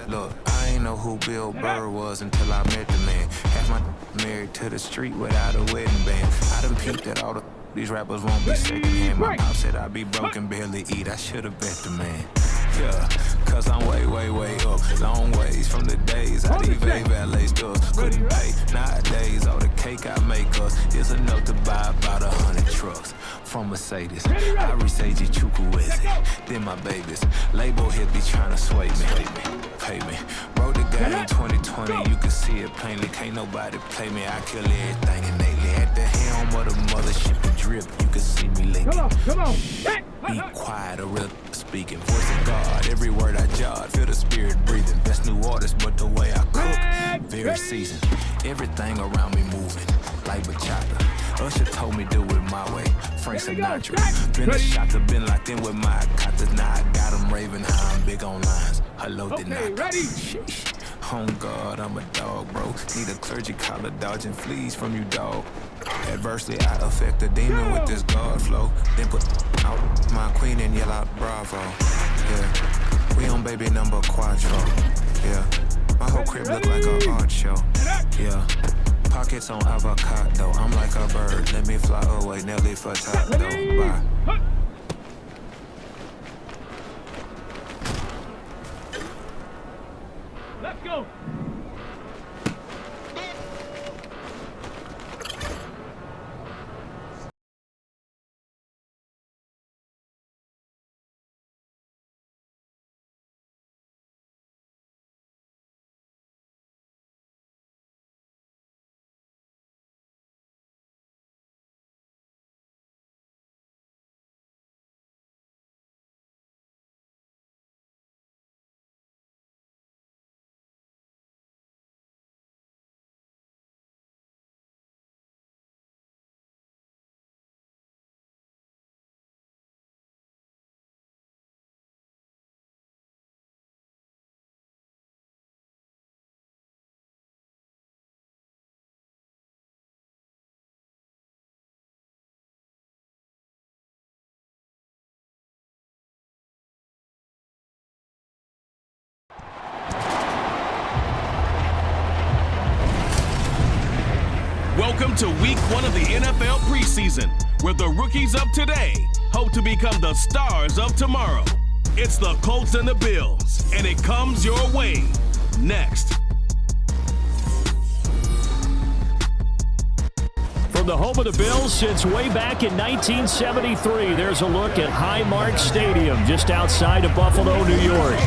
Look, I ain't know who Bill Burr was until I met the man. Half my married to the street without a wedding band. I done peeped that all these rappers won't be secondhand. My pop said I'd be broken, barely eat. I should've bet the man. Yeah, cause I'm way, way, way up. Long ways from the days I evade valet stores. Couldn't pay. Nowadays, all the cake I make us is enough to buy about 100 trucks. From Mercedes, I resage Chukwueze. Then my babies, label hit be trying to sway me. Pay me. Wrote the game 2020, you can see it plainly. Can't nobody play me, I kill everything innately. At the helm of the mothership and drip, you can see me linking. Come on. Be quiet, a real speaking. Voice of God, every word I jot. Feel the spirit breathing. Best new artist, but the way I cook, very seasoned. Everything around me moving, like bachata. Usher told me do it my way. Frank Sinatra. Been a shocker, been locked in with my cotters. Now I got them raving how I'm big on lines. Hello, did not. Sheesh. Oh God, I'm a dog, bro. Need a clergy collar, dodging fleas from you, dog. Adversely, I affect the demon with this God flow. Then put out my queen and yell out bravo. Yeah, we on baby number quattro. Yeah, my whole crib look like an art show. Yeah, pockets on avocado. I'm like a bird. Let me fly away, Nelly Furtado. Bye. Let's go. Welcome to week 1 of the NFL preseason, where the rookies of today hope to become the stars of tomorrow. It's the Colts and the Bills, and it comes your way next. From the home of the Bills since way back in 1973, there's a look at Highmark Stadium just outside of Buffalo, New York.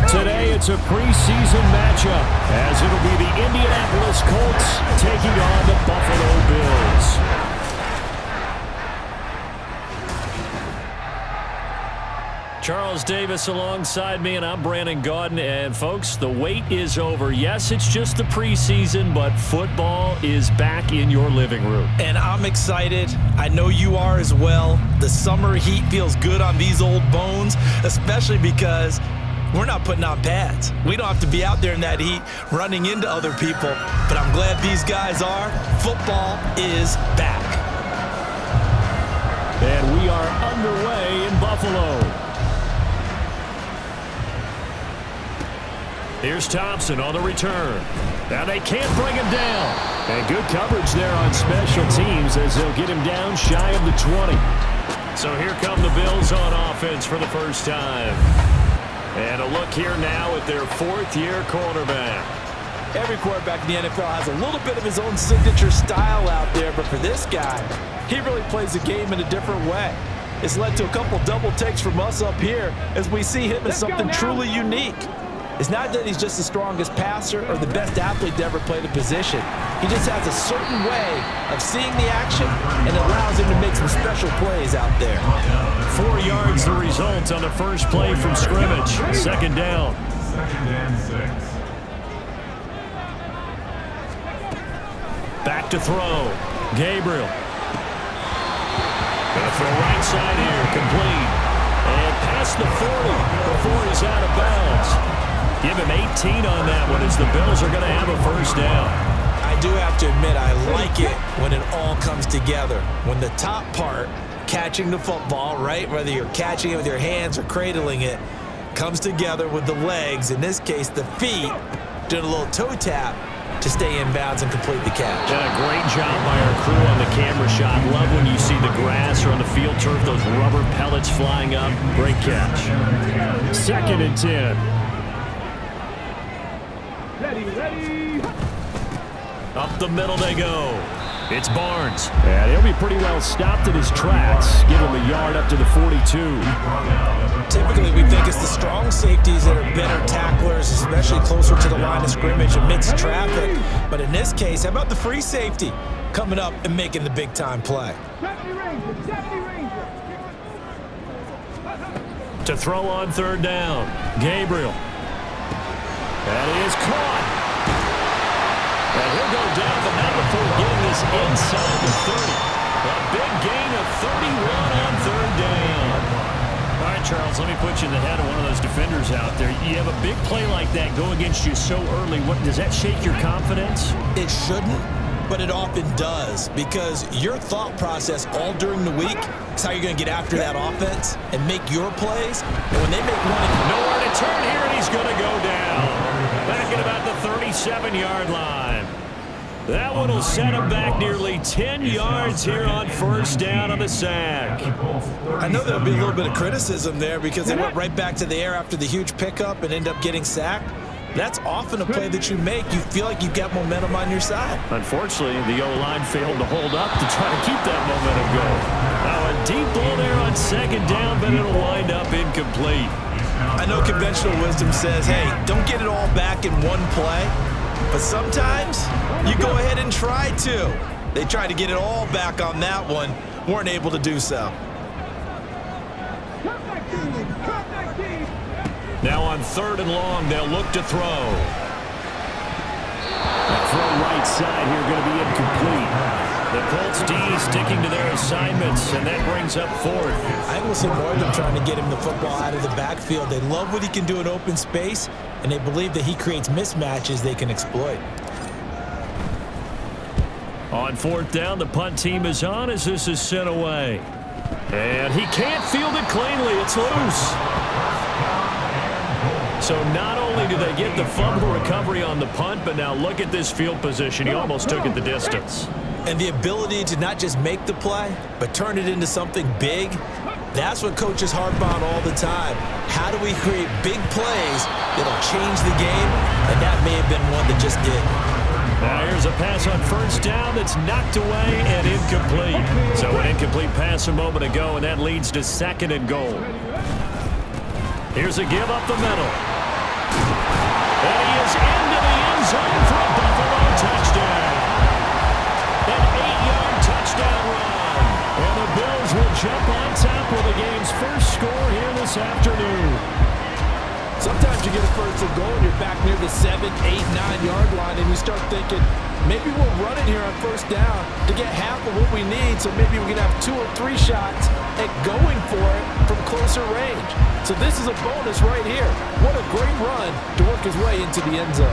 Today, it's a preseason matchup, as it'll be the Indianapolis Colts taking on the Buffalo Bills. Charles Davis alongside me, and I'm Brandon Gaudin. And, folks, the wait is over. Yes, it's just the preseason, but football is back in your living room. And I'm excited. I know you are as well. The summer heat feels good on these old bones, especially because we're not putting on pads. We don't have to be out there in that heat running into other people. But I'm glad these guys are. Football is back. And we are underway in Buffalo. Here's Thompson on the return. Now they can't bring him down. And good coverage there on special teams as they'll get him down shy of the 20. So here come the Bills on offense for the first time. And a look here now at their fourth-year quarterback. Every quarterback in the NFL has a little bit of his own signature style out there, but for this guy, he really plays the game in a different way. It's led to a couple double takes from us up here as we see him as something truly unique. It's not that he's just the strongest passer or the best athlete to ever play the position. He just has a certain way of seeing the action, and it allows him to make some special plays out there. 4 yards the result on the first play from scrimmage. Second down. Back to throw. Gabriel. Gonna throw right side here. Complete. And past the 40 before he's out of bounds. Give him 18 on that one as the Bills are going to have a first down. I do have to admit, I like it when it all comes together. When the top part, catching the football, right, whether you're catching it with your hands or cradling it, comes together with the legs, in this case the feet, doing a little toe tap to stay in bounds and complete the catch. And a great job by our crew on the camera shot. Love when you see the grass or on the field turf, those rubber pellets flying up. Great catch. 2nd and 10. Ready. Up the middle they go. It's Barnes. And he'll be pretty well stopped in his tracks. Give him a yard up to the 42. Typically, we think it's the strong safeties that are better tacklers, especially closer to the line of scrimmage amidst traffic. But in this case, how about the free safety coming up and making the big-time play? To throw on 3rd down. Gabriel. That is caught. And he'll go down, but not before getting this inside the 30. A big gain of 31 on 3rd down. All right, Charles, let me put you in the head of one of those defenders out there. You have a big play like that go against you so early. Does that shake your confidence? It shouldn't, but it often does, because your thought process all during the week is how you're going to get after that offense and make your plays. And when they make one... Nowhere to turn here, and he's going to go down. Back at about the 37-yard line. That one will set him back nearly 10 yards here on 1st down on the sack. I know there'll be a little bit of criticism there because they went right back to the air after the huge pickup and end up getting sacked. That's often a play that you make. You feel like you've got momentum on your side. Unfortunately, the O-line failed to hold up to try to keep that momentum going. Now a deep ball there on 2nd down, but it'll wind up incomplete. I know conventional wisdom says, hey, don't get it all back in one play. But sometimes you go ahead and try to. They tried to get it all back on that one. Weren't able to do so. Now on 3rd and long, they'll look to throw. That throw right side here going to be incomplete. The Colts D sticking to their assignments, and that brings up 4th. I think we'll see more of them trying to get him the football out of the backfield. They love what he can do in open space, and they believe that he creates mismatches they can exploit. On 4th down, the punt team is on as this is sent away. And he can't field it cleanly. It's loose. So not only do they get the fumble recovery on the punt, but now look at this field position. He almost took it the distance. And the ability to not just make the play, but turn it into something big, that's what coaches harp on all the time. How do we create big plays that'll change the game? And that may have been one that just did. Now here's a pass on 1st down that's knocked away and incomplete. So an incomplete pass a moment ago, and that leads to 2nd and goal. Here's a give up the middle. And he is into the end zone for a Buffalo touchdown. An 8-yard touchdown run. And the Bills will jump on top with the game's first score here this afternoon. Sometimes you get a 1st and goal and you're back near the 7, 8, 9-yard line, and you start thinking, maybe we'll run it here on 1st down to get half of what we need, so maybe we can have 2 or 3 shots at going for it from closer range. So this is a bonus right here. What a great run to work his way into the end zone.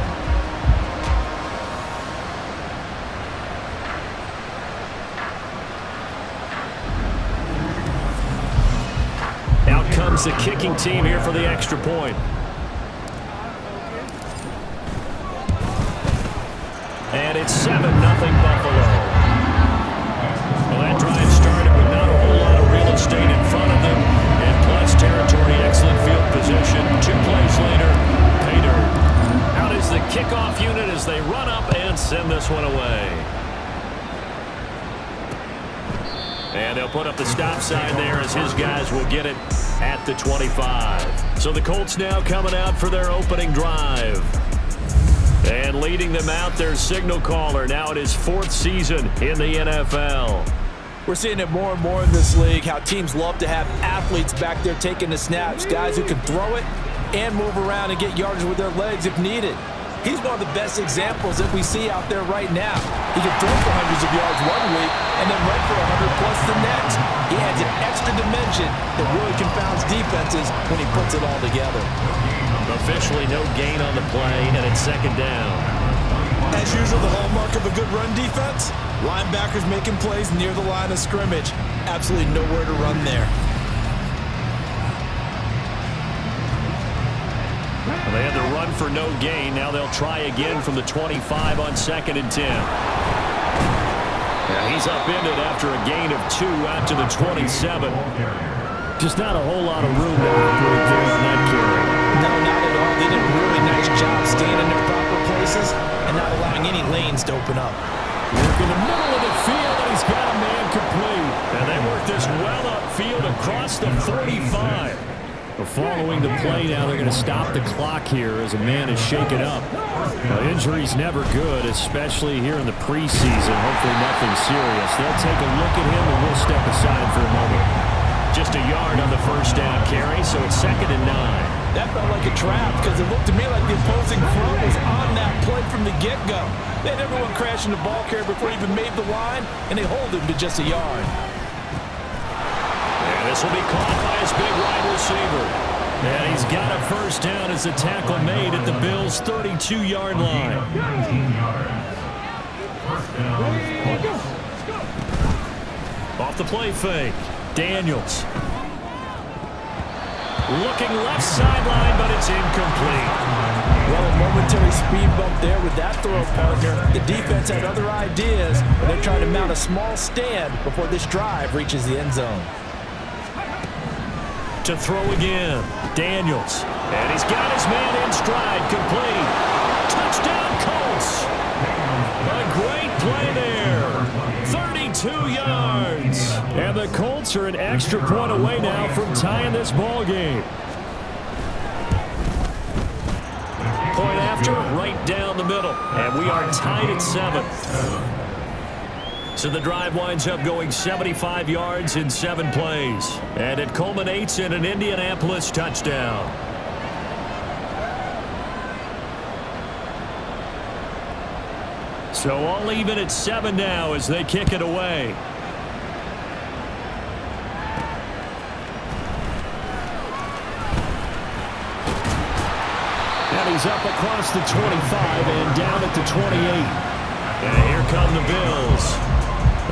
Out comes the kicking team here for the extra point. And it's 7-0 Buffalo. Well, that drive started with not a whole lot of real estate in front of them, and plus territory, excellent field position. 2 plays later, pay dirt. Out is the kickoff unit as they run up and send this one away. And they'll put up the stop sign there as his guys will get it at the 25. So the Colts now coming out for their opening drive. And leading them out, their signal caller, now in his 4th season in the NFL. We're seeing it more and more in this league, how teams love to have athletes back there taking the snaps, guys who can throw it and move around and get yardage with their legs if needed. He's one of the best examples that we see out there right now. He can throw for hundreds of yards one week and then run for 100+ the next. He adds an extra dimension that really confounds defenses when he puts it all together. Officially no gain on the play, and it's 2nd down. As usual, the hallmark of a good run defense, linebackers making plays near the line of scrimmage. Absolutely nowhere to run there. And they had the run for no gain. Now they'll try again from the 25 on 2nd and 10. Yeah, he's upended after a gain of 2 out to the 27. Just not a whole lot of room to operate there on that carry. No, not at all. They did a really nice job staying in their proper places and not allowing any lanes to open up. Work in the middle of the field, and he's got a man complete. And they work this well upfield across the 45. Following the play now, they're going to stop the clock here as a man is shaken up. Injury's never good, especially here in the preseason. Hopefully nothing serious. They'll take a look at him, and we'll step aside for a moment. Just a yard on the first down carry, so it's 2nd and 9. That felt like a trap because it looked to me like the opposing front was on that play from the get-go. They had everyone crashing the ball carrier before he even made the line, and they hold him to just a yard. And this will be caught by his big wide receiver. And he's got a first down as the tackle made at the Bills' 32-yard line. Off the play fake, Daniels. Looking left sideline, but it's incomplete. Well, a momentary speed bump there with that throw, partner. The defense had other ideas, but they're trying to mount a small stand before this drive reaches the end zone. To throw again, Daniels. And he's got his man in stride, complete. Touchdown, Colts. A great play there. 32 yards. And the Colts are an extra point away now from tying this ball game. Point after, right down the middle. And we are tied at 7. So the drive winds up going 75 yards in 7 plays. And it culminates in an Indianapolis touchdown. So all even at 7 now as they kick it away. And he's up across the 25 and down at the 28. And here come the Bills.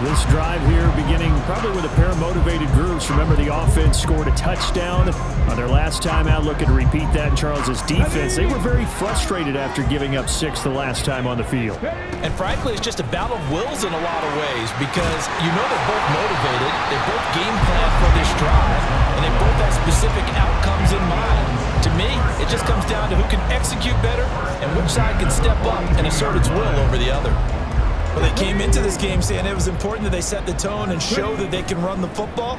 This drive here beginning probably with a pair of motivated groups. Remember, the offense scored a touchdown on their last time out. Looking to repeat that in Charles's defense. They were very frustrated after giving up 6 the last time on the field. And frankly, it's just a battle of wills in a lot of ways because you know they're both motivated. They both game plan for this drive, and they both have specific outcomes in mind. To me, it just comes down to who can execute better and which side can step up and assert its will over the other. Well, they came into this game saying it was important that they set the tone and show that they can run the football.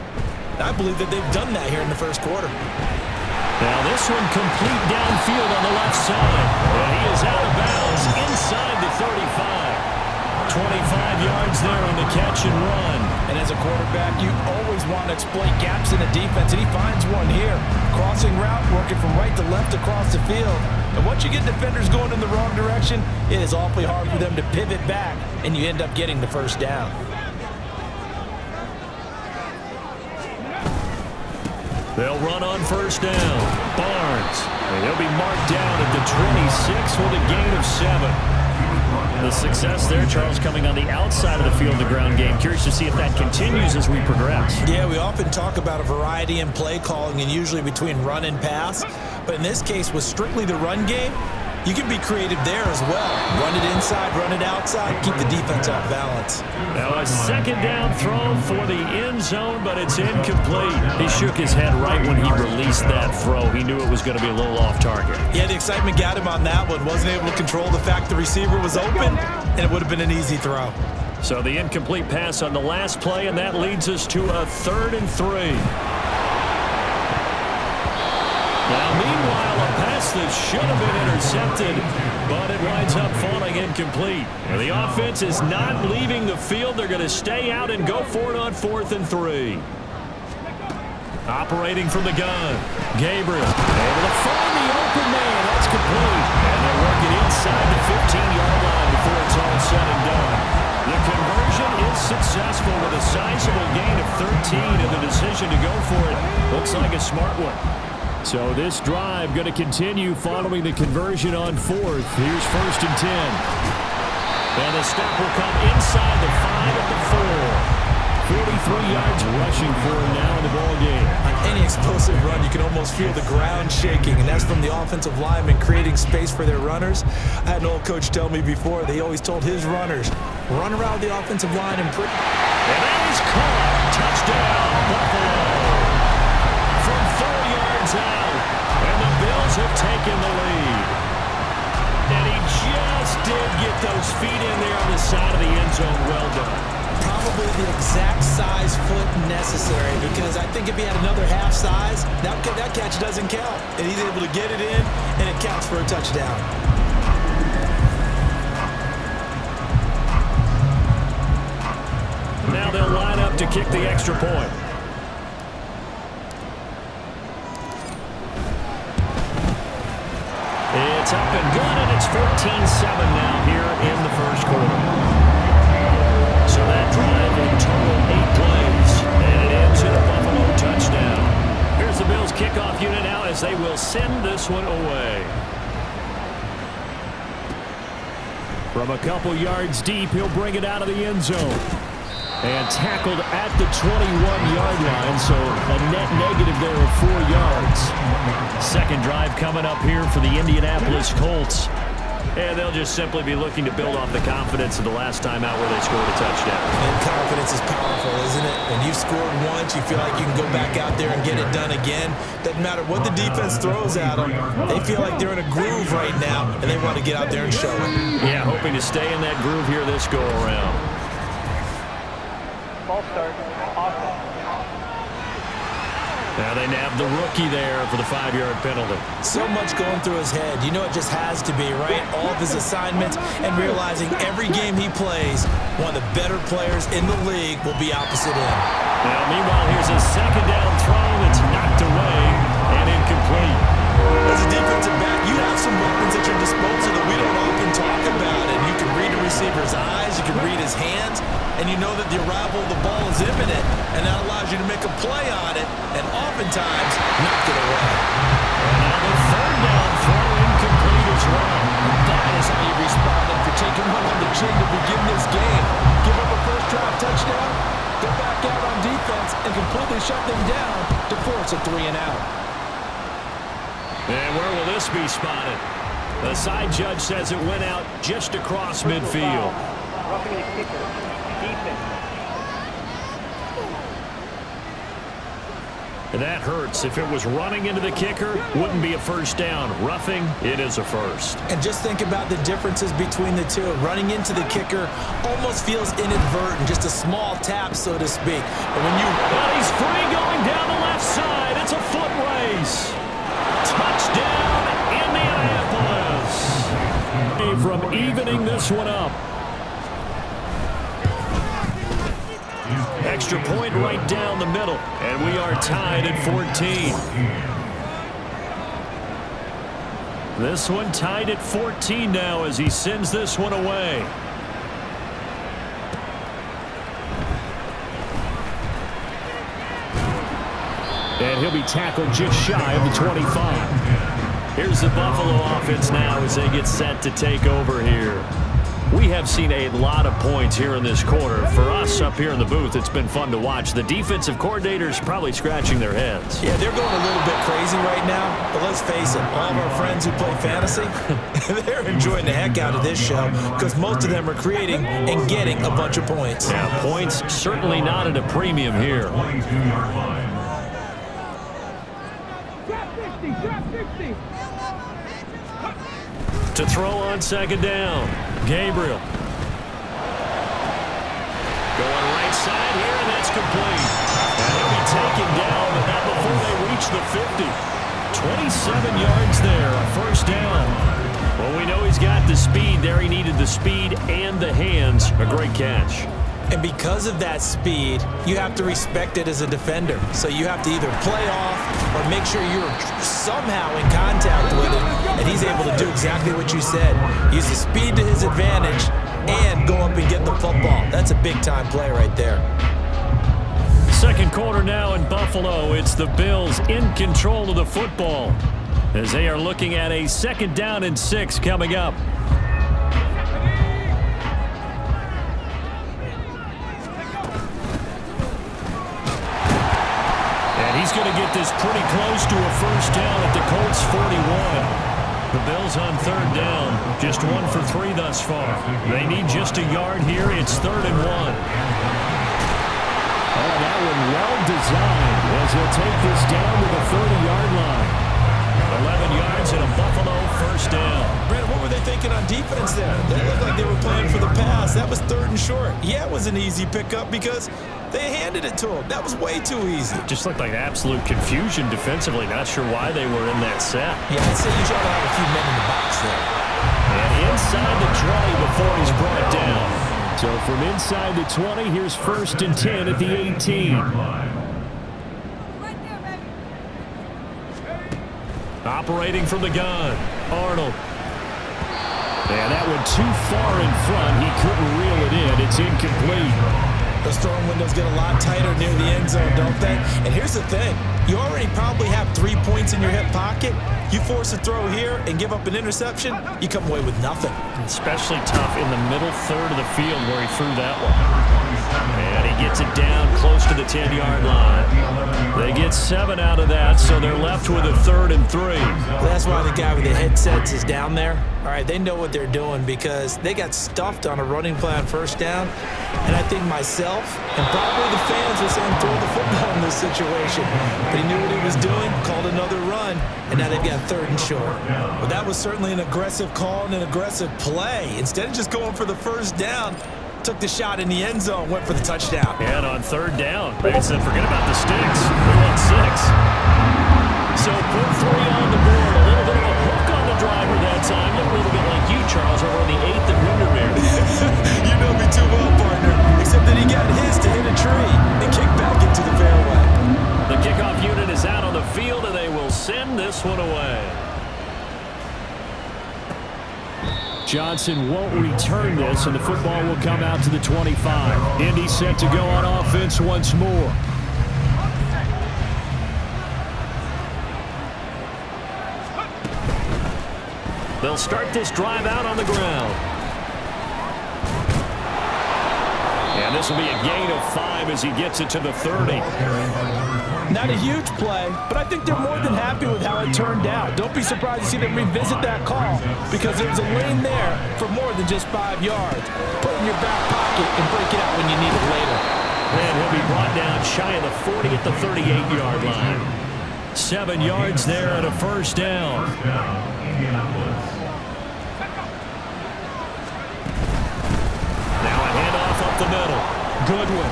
I believe that they've done that here in the first quarter. Now this one complete downfield on the left side. And he is out of bounds inside the 35. 25 yards there on the catch and run. And as a quarterback, you always want to exploit gaps in the defense, and he finds one here. Crossing route, working from right to left across the field. And once you get defenders going in the wrong direction, it is awfully hard for them to pivot back, and you end up getting the first down. They'll run on first down. Barnes. And he'll be marked down at the 26 with a gain of 7. The success there, Charles, coming on the outside of the field in the ground game. Curious to see if that continues as we progress. Yeah, we often talk about a variety in play calling and usually between run and pass. But in this case, with strictly the run game, you can be creative there as well. Run it inside, run it outside, keep the defense off balance. Now a second down throw for the end zone, but it's incomplete. He shook his head right when he released that throw. He knew it was going to be a little off target. Yeah, the excitement got him on that one. Wasn't able to control the fact the receiver was open, and it would have been an easy throw. So the incomplete pass on the last play, and that leads us to a 3rd and 3. Now, meanwhile, a pass that should have been intercepted, but it winds up falling incomplete. And the offense is not leaving the field. They're going to stay out and go for it on 4th and 3. Operating from the gun, Gabriel able to find the open man. That's complete. And they're working inside the 15-yard line before it's all said and done. The conversion is successful with a sizable gain of 13, and the decision to go for it looks like a smart one. So this drive going to continue following the conversion on 4th. Here's 1st and 10. And the stop will come inside the 5 at the 4. 43 yards rushing for him now in the ball game. On any explosive run, you can almost feel the ground shaking, and that's from the offensive linemen creating space for their runners. I had an old coach tell me before, they always told his runners, run around the offensive line and that is caught. Touchdown, Buffalo. From 4 yards out, and the Bills have taken the lead. And he just did get those feet in there on the side of the end zone. Well done. probably the exact size foot necessary, because I think if he had another half size, that catch doesn't count. And he's able to get it in, and it counts for a touchdown. Now they'll line up to kick the extra point. It's up and good, and it's 14-7 now here in the first quarter. So that drive in total 8 plays, and it ends in a Buffalo touchdown. Here's the Bills kickoff unit now as they will send this one away. From a couple yards deep, he'll bring it out of the end zone. And tackled at the 21-yard line, so a net negative there of 4 yards. Second drive coming up here for the Indianapolis Colts. And they'll just simply be looking to build off the confidence of the last time out where they scored a touchdown. And confidence is powerful, isn't it? When you've scored once, you feel like you can go back out there and get it done again. Doesn't matter what the defense throws at them. They feel like they're in a groove right now, and they want to get out there and show it. Yeah, hoping to stay in that groove here this go-around. Ball start. Offense. Now they nab the rookie there for the 5-yard penalty. So much going through his head. You know it just has to be, right? All of his assignments and realizing every game he plays, one of the better players in the league will be opposite him. Now, meanwhile, here's a second down throw that's knocked away and incomplete. As a defensive back, you have some weapons at your disposal that we don't often talk about. And you can read a receiver's eyes, you can read his hands, and you know that the arrival of the ball is imminent, and that allows you to make a play on it, and oftentimes knock it away. And now the third down throw incomplete as well. That is how you respond after taking one on the chin to begin this game. Give up a first-drive touchdown, go back out on defense, and completely shut them down to force a 3-and-out. And where will this be spotted? The side judge says it went out just across midfield. Roughing the kicker. Defense. That hurts. If it was running into the kicker, wouldn't be a first down. Roughing, it is a first. And just think about the differences between the two. Running into the kicker almost feels inadvertent, just a small tap, so to speak. But when you... Well, he's free going down the left side. It's a foot race. Touchdown, Indianapolis. From evening this one up. Extra point right down the middle, and we are tied at 14. This one tied at 14 now as he sends this one away. And he'll be tackled just shy of the 25. Here's the Buffalo offense now as they get set to take over here. We have seen a lot of points here in this quarter. For us up here in the booth, it's been fun to watch. The defensive coordinators probably scratching their heads. Yeah, they're going a little bit crazy right now, but let's face it, all of our friends who play fantasy, they're enjoying the heck out of this show because most of them are creating and getting a bunch of points. Yeah, points certainly not at a premium here. To throw on second down, Gabriel. Going right side here, and that's complete. And he'll be taken down, but not before they reach the 50. 27 yards there, a first down. Well, we know he's got the speed there. He needed the speed and the hands. A great catch. And because of that speed, you have to respect it as a defender. So you have to either play off or make sure you're somehow in contact with it. And he's able to do exactly what you said. Use the speed to his advantage and go up and get the football. That's a big-time play right there. Second quarter now in Buffalo. It's the Bills in control of the football as they are looking at a 2nd down and 6 coming up. And he's going to get this pretty close to a first down at the Colts 41. The Bills on third down, just 1 for 3 thus far. They need just a yard here. It's 3rd and 1. Oh, that one well designed as he'll take this down to the 30-yard line. 11 yards and a Buffalo first down. Brandon, what were they thinking on defense there? They looked like they were playing for the pass. That was 3rd and short. Yeah, it was an easy pickup because they handed it to him. That was way too easy. Just looked like absolute confusion defensively. Not sure why they were in that set. Yeah, I'd say you try to have a few men in the box there. And inside the 20 before he's brought down. So from inside the 20, here's 1st and 10 at the 18. Operating from the gun, Arnold. And that one too far in front. He couldn't reel it in. It's incomplete. Those throwing windows get a lot tighter near the end zone, don't they? And here's the thing. You already probably have 3 points in your hip pocket. You force a throw here and give up an interception, you come away with nothing. Especially tough in the middle third of the field where he threw that one. And he gets it down close to the 10-yard line. They get 7 out of that, so they're left with a 3rd and 3. That's why the guy with the headsets is down there. All right, they know what they're doing because they got stuffed on a running play on first down. And I think myself and probably the fans were saying throw the football in this situation. But he knew what he was doing, called another run, and now they've got 3rd and short. But that was certainly an aggressive call and an aggressive play. Instead of just going for the first down, took the shot in the end zone, went for the touchdown. And on 3rd down, they said forget about the sticks. We want 6. So put 3 on the board. A little bit of a hook on the driver that time. A little bit like you, Charles, over on the 8th and Windermere. You know me too well, partner. Except that he got his to hit a tree and kick back into the fairway. The kickoff unit is out on the field, and they will send this one away. Johnson won't return this, and the football will come out to the 25. Indy set to go on offense once more. They'll start this drive out on the ground. And this will be a gain of 5 as he gets it to the 30. Not a huge play, but I think they're more than happy with how it turned out. Don't be surprised to see them revisit that call because there's a lane there for more than just 5 yards. Put it in your back pocket and break it out when you need it later. And he'll be brought down shy of the 40 at the 38-yard line. 7 yards there and a first down. Now a handoff up the middle. Goodwin.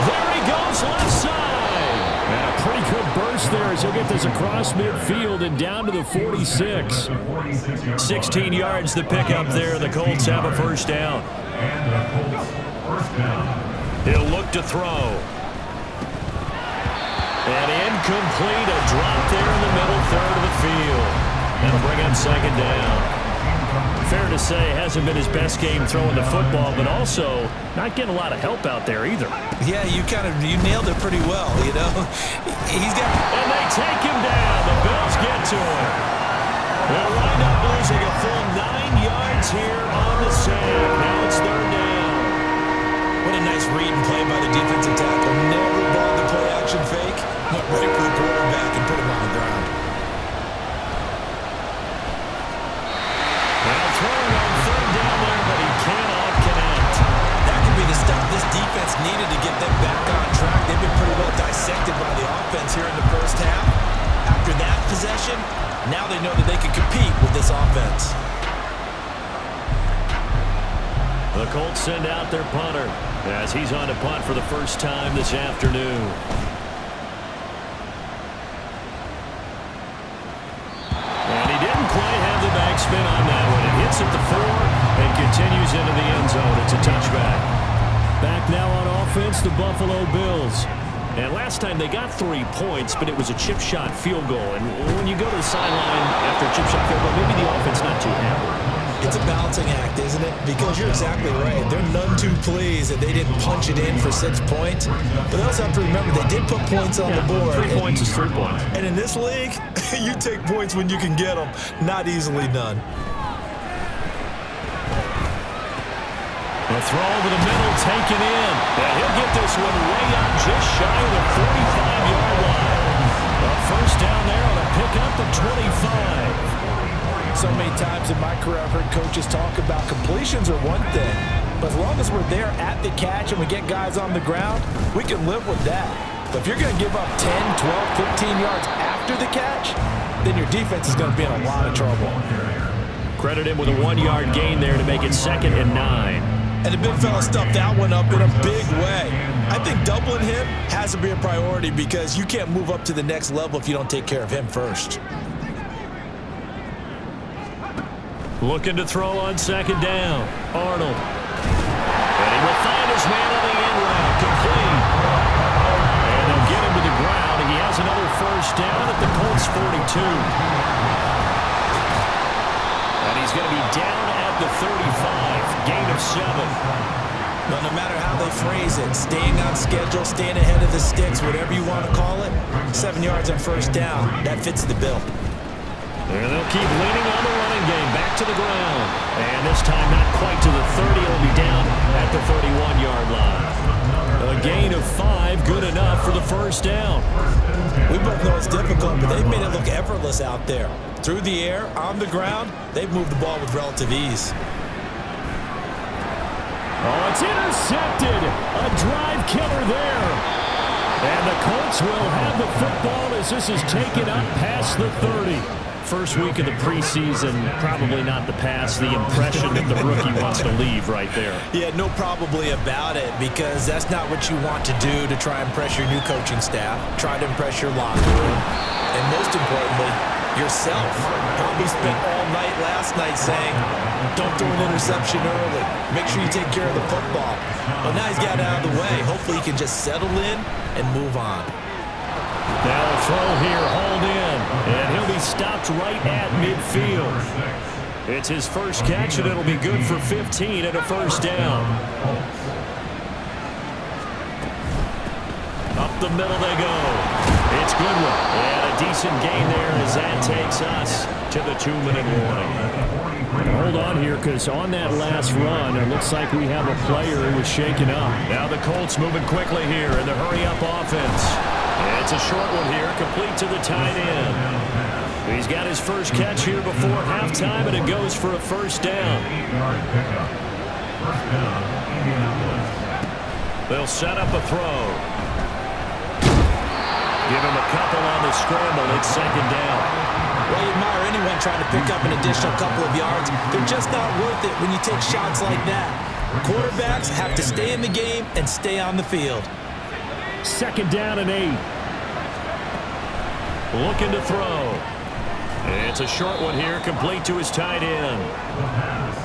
There he goes left side. And a pretty good burst there as he'll get this across midfield and down to the 46. 16 yards the pickup there. The Colts have a first down. He'll look to throw. And incomplete. A drop there in the middle third of the field. That'll bring up 2nd down. Fair to say, hasn't been his best game throwing the football, but also not getting a lot of help out there either. Yeah, you nailed it pretty well, you know. And they take him down. The Bills get to him. They'll wind up losing a full 9 yards here on the sack. Now it's 3rd down. What a nice read and play by the defensive tackle. Never brought the play action fake. Went right for the quarterback and put him on the ground. Throwing on 3rd down there, but he cannot connect. That could be the stop this defense needed to get them back on track. They've been pretty well dissected by the offense here in the first half. After that possession, now they know that they can compete with this offense. The Colts send out their punter as he's on to punt for the first time this afternoon. And he didn't quite have the backspin on that one. It hits at the 4 and continues into the end zone. It's a touchback. Back now on offense, the Buffalo Bills. And last time they got 3 points, but it was a chip shot field goal. And when you go to the sideline after a chip shot field goal, maybe the offense not too happy. It's a balancing act, isn't it? Because you're exactly right. They're none too pleased that they didn't punch it in for 6 points. But they also have to remember they did put points on the board. 3 points is 3 points. And in this league, you take points when you can get them. Not easily done. The throw over the middle, taken in. And he'll get this one way up just shy of the 45-yard line. A first down there on a pickup at 25. So many times in my career I've heard coaches talk about completions are one thing, but as long as we're there at the catch and we get guys on the ground, we can live with that. But if you're going to give up 10, 12, 15 yards after the catch, then your defense is going to be in a lot of trouble. Credit him with a 1-yard gain there to make it 2nd and 9. And the big fella stuffed that one up in a big way. I think doubling him has to be a priority because you can't move up to the next level if you don't take care of him first. Looking to throw on 2nd down. Arnold. And he will find his man on the end route. Complete. And they'll get him to the ground. And he has another first down at the Colts 42. And he's going to be down at the 35. Gain of 7. But no matter how they phrase it, staying on schedule, staying ahead of the sticks, whatever you want to call it, 7 yards on first down, that fits the bill. And they'll keep leaning on the running game. Back to the ground. And this time not quite to the 30. It'll be down at the 31-yard line. A gain of 5, good enough for the first down. We both know it's difficult, but they've made it look effortless out there. Through the air, on the ground, they've moved the ball with relative ease. Oh, it's intercepted. A drive killer there. And the Colts will have the football as this is taken up past the 30. First week of the preseason, probably not the pass, the impression that the rookie wants to leave right there. Yeah, no probably about it, because that's not what you want to do to try and impress your new coaching staff, try to impress your locker room, and most importantly, yourself. Probably spent all night last night saying, don't throw an interception early. Make sure you take care of the football. But now he's got it out of the way. Hopefully he can just settle in and move on. Now a throw here, hauled in, and he'll be stopped right at midfield. It's his first catch, and it'll be good for 15 and a first down. Up the middle they go. It's Goodwin, and a decent gain there as that takes us to the 2-minute warning. Hold on here, because on that last run, it looks like we have a player who was shaken up. Now the Colts moving quickly here in the hurry-up offense. It's a short one here, complete to the tight end. He's got his first catch here before halftime, and it goes for a first down. They'll set up a throw. Give him a couple on the scramble. It's 2nd down. Well, you admire anyone trying to pick up an additional couple of yards. They're just not worth it when you take shots like that. Quarterbacks have to stay in the game and stay on the field. 2nd down and 8. Looking to throw. It's a short one here, complete to his tight end.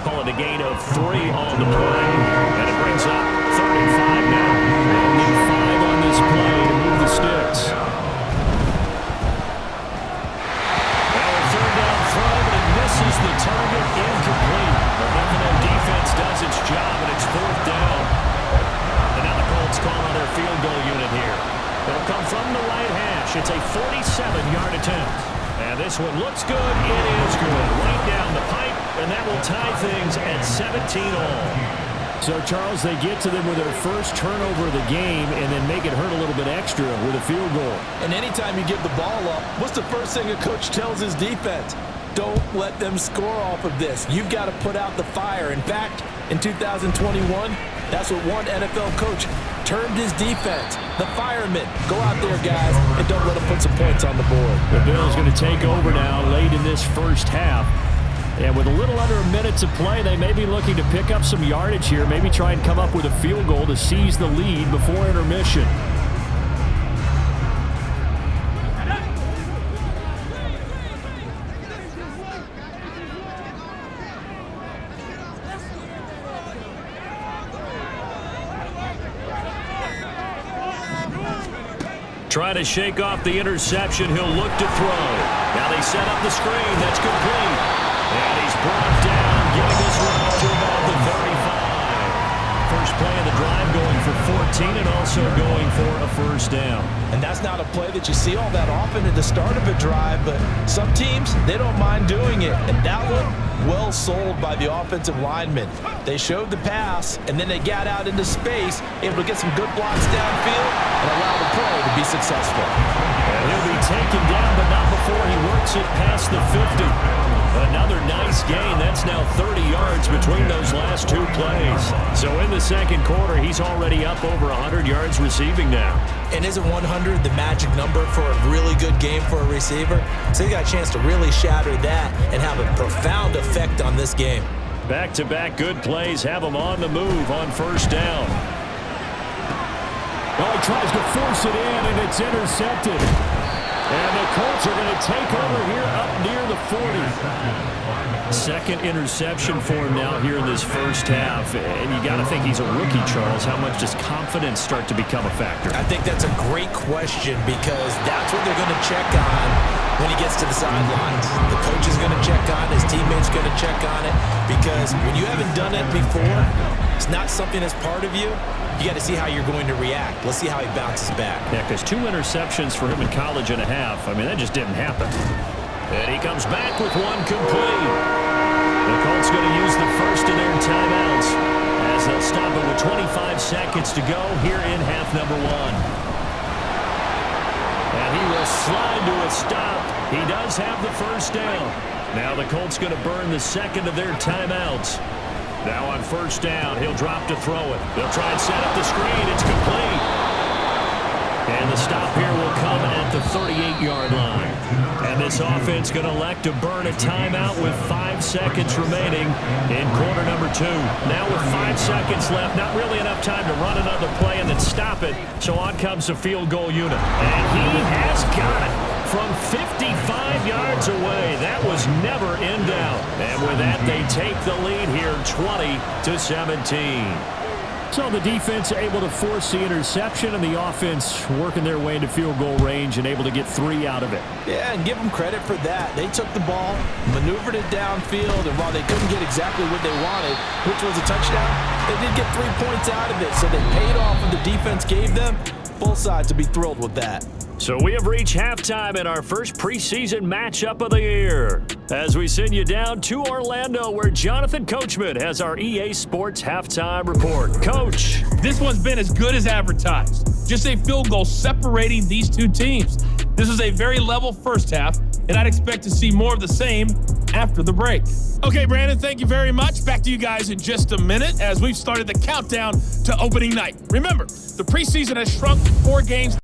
Call it a gain of 3 on the play. And it brings up 35 now. They'll need 5 on this play to move the sticks. Now a 3rd down throw, but it misses the target, incomplete. But Buffalo defense does its job, and it's 4th down. And now the Colts call on their field goal unit here. It'll come from the right hash. It's a 47-yard attempt. And this one looks good. It is good. Right down the pipe, and that will tie things at 17 all. So, Charles, they get to them with their first turnover of the game and then make it hurt a little bit extra with a field goal. And anytime you give the ball up, what's the first thing a coach tells his defense? Don't let them score off of this. You've got to put out the fire. In fact, in 2021, that's what one NFL coach termed his defense. The firemen. Go out there, guys, and don't let them put some points on the board. The Bills going to take over now late in this first half. And with a little under a minute to play, they may be looking to pick up some yardage here, maybe try and come up with a field goal to seize the lead before intermission. Trying to shake off the interception. He'll look to throw. Now they set up the screen. That's complete. And he's brought down, getting this one up to about the 35. First play of the drive going for 14 and also going for a first down. And that's not a play that you see all that often at the start of a drive, but some teams, they don't mind doing it. And that one, well sold by the offensive lineman. They showed the pass, and then they got out into space, able to get some good blocks downfield and allow the play to be successful. And he'll be taken down, but not before he works it past the 50. Another nice gain. That's now 30 yards between those last two plays. So in the second quarter, he's already up over 100 yards receiving now. And isn't 100 the magic number for a really good game for a receiver? So he got a chance to really shatter that and have a profound effect on this game. Back-to-back good plays have him on the move on first down. Oh, he tries to force it in, and it's intercepted. And the Colts are going to take over here up near the 40. Second interception for him now here in this first half. And you got to think he's a rookie, Charles. How much does confidence start to become a factor? I think that's a great question because that's what they're going to check on when he gets to the sidelines. The coach is going to check on it. His teammates going to check on it because when you haven't done it before, it's not something that's part of you. You got to see how you're going to react. Let's see how he bounces back. Yeah, because 2 interceptions for him in college and a half. I mean, that just didn't happen. And he comes back with one complete. The Colts going to use the first of their timeouts as they'll stop it with 25 seconds to go here in half number 1. And he will slide to a stop. He does have the first down. Now the Colts going to burn the second of their timeouts. Now on first down, he'll drop to throw it. They'll try and set up the screen. It's complete. And the stop here will come at the 38-yard line. And this offense going to elect to burn a timeout with 5 seconds remaining in quarter number 2. Now with 5 seconds left, not really enough time to run another play and then stop it. So on comes the field goal unit. And he has got it. From 55 yards away. That was never in doubt. And with that, they take the lead here 20-17. So the defense able to force the interception and the offense working their way into field goal range and able to get 3 out of it. Yeah, and give them credit for that. They took the ball, maneuvered it downfield, and while they couldn't get exactly what they wanted, which was a touchdown, they did get 3 points out of it. So they paid off what the defense gave them. Both sides to be thrilled with that. So we have reached halftime in our first preseason matchup of the year as we send you down to Orlando where Jonathan Coachman has our EA Sports halftime report. Coach. This one's been as good as advertised. Just a field goal separating these two teams. This is a very level first half, and I'd expect to see more of the same after the break. Okay, Brandon, thank you very much. Back to you guys in just a minute as we've started the countdown to opening night. Remember, the preseason has shrunk to 4 games.